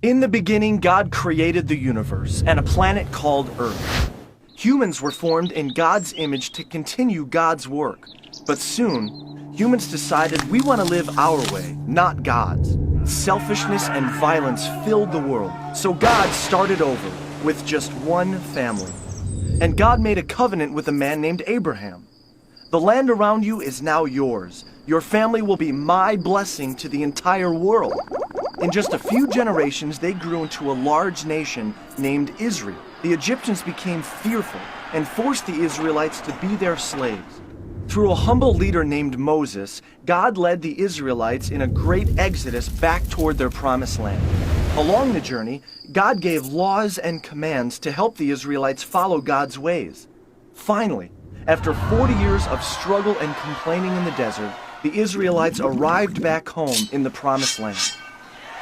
In the beginning, God created the universe and a planet called Earth. Humans were formed in God's image to continue God's work. But soon, humans decided we want to live our way, not God's. Selfishness and violence filled the world, so God started over with just one family. And God made a covenant with a man named Abraham. The land around you is now yours. Your family will be my blessing to the entire world. In just a few generations, they grew into a large nation named Israel. The Egyptians became fearful and forced the Israelites to be their slaves. Through a humble leader named Moses, God led the Israelites in a great exodus back toward their promised land. Along the journey, God gave laws and commands to help the Israelites follow God's ways. Finally, after 40 years of struggle and complaining in the desert, the Israelites arrived back home in the promised land.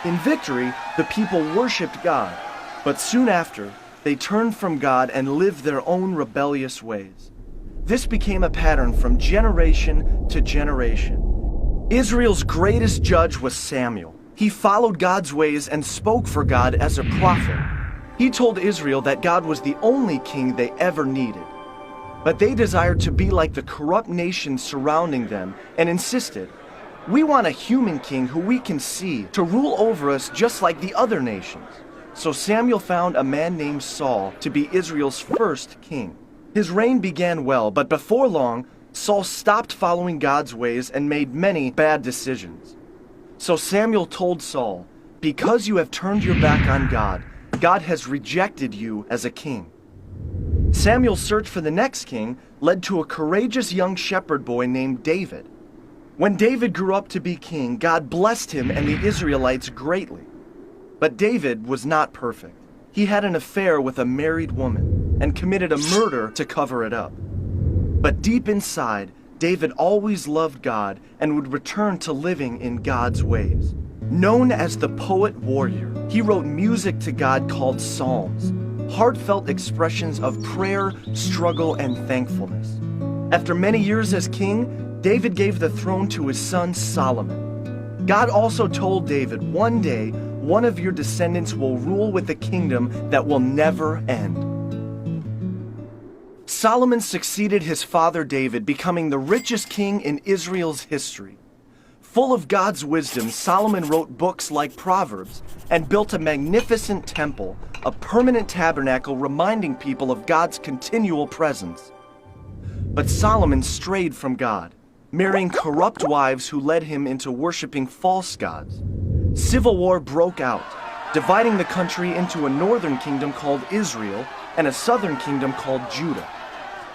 In victory, the people worshipped God, but soon after, they turned from God and lived their own rebellious ways. This became a pattern from generation to generation. Israel's greatest judge was Samuel. He followed God's ways and spoke for God as a prophet. He told Israel that God was the only king they ever needed. But they desired to be like the corrupt nations surrounding them and insisted, "We want a human king who we can see to rule over us just like the other nations." So Samuel found a man named Saul to be Israel's first king. His reign began well, but before long, Saul stopped following God's ways and made many bad decisions. So Samuel told Saul, "Because you have turned your back on God, God has rejected you as a king." Samuel's search for the next king led to a courageous young shepherd boy named David. When David grew up to be king, God blessed him and the Israelites greatly. But David was not perfect. He had an affair with a married woman and committed a murder to cover it up. But deep inside, David always loved God and would return to living in God's ways. Known as the poet warrior, he wrote music to God called psalms, heartfelt expressions of prayer, struggle, and thankfulness. After many years as king, David gave the throne to his son Solomon. God also told David, "One day, one of your descendants will rule with a kingdom that will never end." Solomon succeeded his father David, becoming the richest king in Israel's history. Full of God's wisdom, Solomon wrote books like Proverbs and built a magnificent temple, a permanent tabernacle reminding people of God's continual presence. But Solomon strayed from God, marrying corrupt wives who led him into worshiping false gods. Civil war broke out, dividing the country into a northern kingdom called Israel and a southern kingdom called Judah.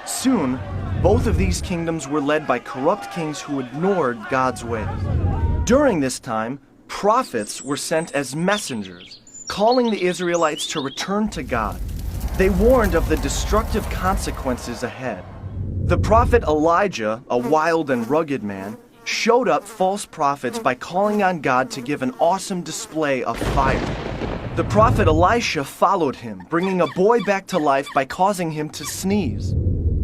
Soon, both of these kingdoms were led by corrupt kings who ignored God's ways. During this time, prophets were sent as messengers, calling the Israelites to return to God. They warned of the destructive consequences ahead. The prophet Elijah, a wild and rugged man, showed up false prophets by calling on God to give an awesome display of fire. The prophet Elisha followed him, bringing a boy back to life by causing him to sneeze.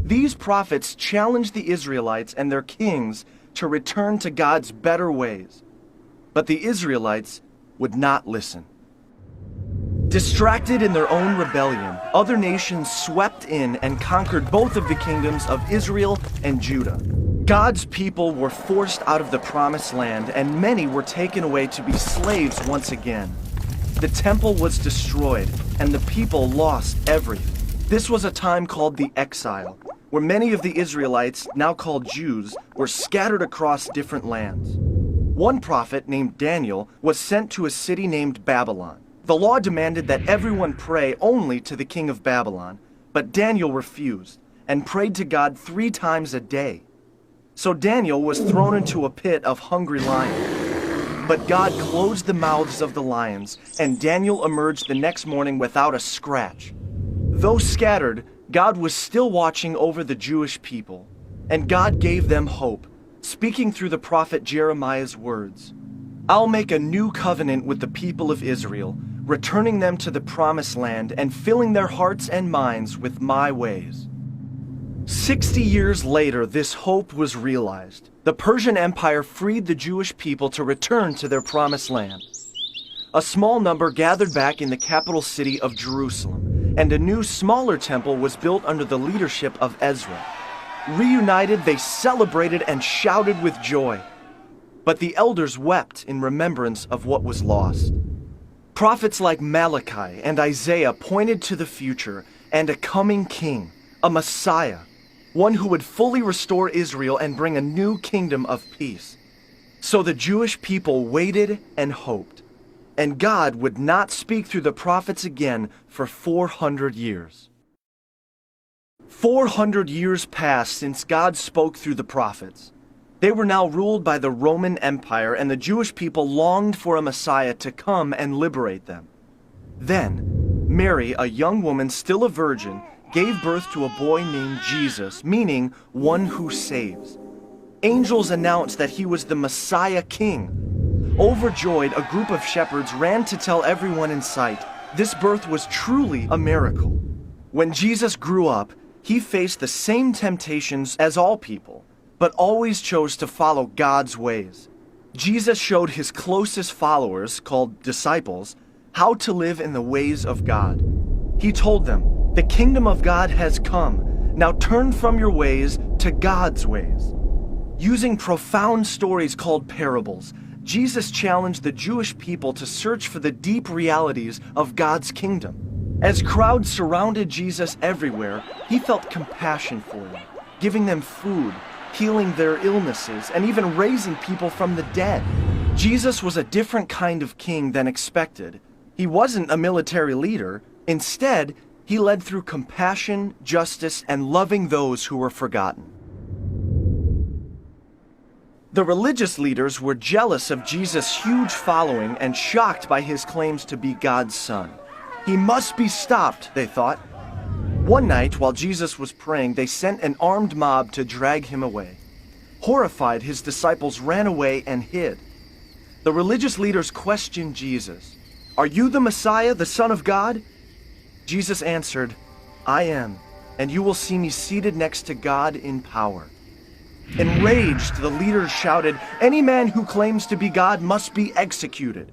These prophets challenged the Israelites and their kings to return to God's better ways. But the Israelites would not listen. Distracted in their own rebellion, other nations swept in and conquered both of the kingdoms of Israel and Judah. God's people were forced out of the promised land, and many were taken away to be slaves once again. The temple was destroyed, and the people lost everything. This was a time called the exile, where many of the Israelites, now called Jews, were scattered across different lands. One prophet named Daniel was sent to a city named Babylon. The law demanded that everyone pray only to the king of Babylon, but Daniel refused and prayed to God 3 times a day. So Daniel was thrown into a pit of hungry lions. But God closed the mouths of the lions, and Daniel emerged the next morning without a scratch. Though scattered, God was still watching over the Jewish people, and God gave them hope, speaking through the prophet Jeremiah's words. "I'll make a new covenant with the people of Israel, returning them to the promised land and filling their hearts and minds with my ways." 60 years later, this hope was realized. The Persian Empire freed the Jewish people to return to their promised land. A small number gathered back in the capital city of Jerusalem, and a new, smaller temple was built under the leadership of Ezra. Reunited, they celebrated and shouted with joy. But the elders wept in remembrance of what was lost. Prophets like Malachi and Isaiah pointed to the future and a coming king, a Messiah, one who would fully restore Israel and bring a new kingdom of peace. So the Jewish people waited and hoped, and God would not speak through the prophets again for 400 years. 400 years passed since God spoke through the prophets. They were now ruled by the Roman Empire, and the Jewish people longed for a Messiah to come and liberate them. Then, Mary, a young woman still a virgin, gave birth to a boy named Jesus, meaning one who saves. Angels announced that he was the Messiah King. Overjoyed, a group of shepherds ran to tell everyone in sight. This birth was truly a miracle. When Jesus grew up, he faced the same temptations as all people, but always chose to follow God's ways. Jesus showed his closest followers, called disciples, how to live in the ways of God. He told them, "The kingdom of God has come. Now turn from your ways to God's ways." Using profound stories called parables, Jesus challenged the Jewish people to search for the deep realities of God's kingdom. As crowds surrounded Jesus everywhere, he felt compassion for them, giving them food, healing their illnesses, and even raising people from the dead. Jesus was a different kind of king than expected. He wasn't a military leader. Instead, he led through compassion, justice, and loving those who were forgotten. The religious leaders were jealous of Jesus' huge following and shocked by his claims to be God's son. He must be stopped, they thought. One night, while Jesus was praying, they sent an armed mob to drag him away. Horrified, his disciples ran away and hid. The religious leaders questioned Jesus. "Are you the Messiah, the Son of God?" Jesus answered, "I am, and you will see me seated next to God in power." Enraged, the leaders shouted, "Any man who claims to be God must be executed."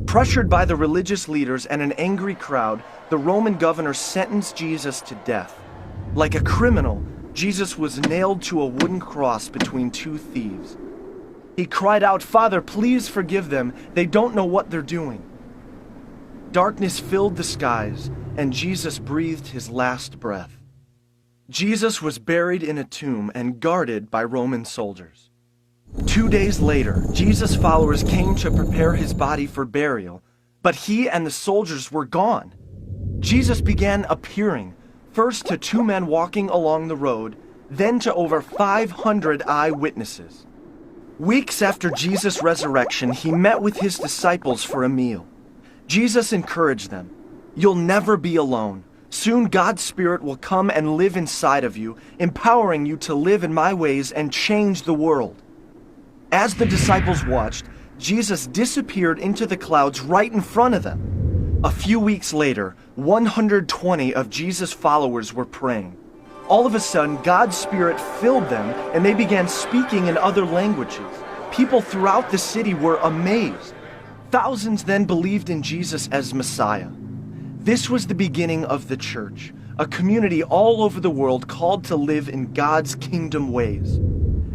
Pressured by the religious leaders and an angry crowd, the Roman governor sentenced Jesus to death. Like a criminal, Jesus was nailed to a wooden cross between two thieves. He cried out, "Father, please forgive them. They don't know what they're doing." Darkness filled the skies, and Jesus breathed his last breath. Jesus was buried in a tomb and guarded by Roman soldiers. 2 days later, Jesus' followers came to prepare his body for burial, but he and the soldiers were gone. Jesus began appearing, first to 2 men walking along the road, then to over 500 eyewitnesses. Weeks after Jesus' resurrection, he met with his disciples for a meal. Jesus encouraged them, "You'll never be alone. Soon God's Spirit will come and live inside of you, empowering you to live in my ways and change the world." As the disciples watched, Jesus disappeared into the clouds right in front of them. A few weeks later, 120 of Jesus' followers were praying. All of a sudden, God's Spirit filled them, and they began speaking in other languages. People throughout the city were amazed. Thousands then believed in Jesus as Messiah. This was the beginning of the church, a community all over the world called to live in God's kingdom ways.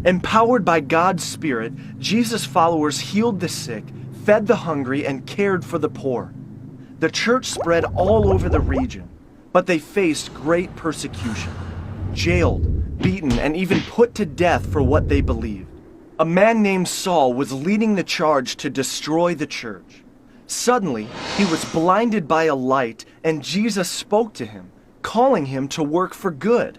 Empowered by God's Spirit, Jesus' followers healed the sick, fed the hungry, and cared for the poor. The church spread all over the region, but they faced great persecution. Jailed, beaten, and even put to death for what they believed. A man named Saul was leading the charge to destroy the church. Suddenly, he was blinded by a light, and Jesus spoke to him, calling him to work for good.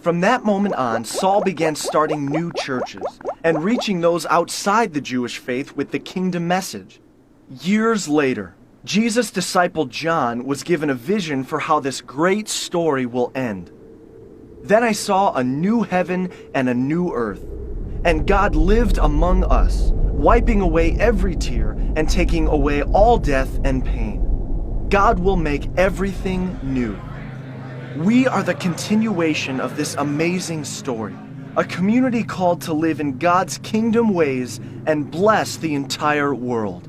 From that moment on, Saul began starting new churches and reaching those outside the Jewish faith with the kingdom message. Years later, Jesus' disciple John was given a vision for how this great story will end. Then I saw a new heaven and a new earth, and God lived among us, wiping away every tear and taking away all death and pain. God will make everything new. We are the continuation of this amazing story, a community called to live in God's kingdom ways and bless the entire world.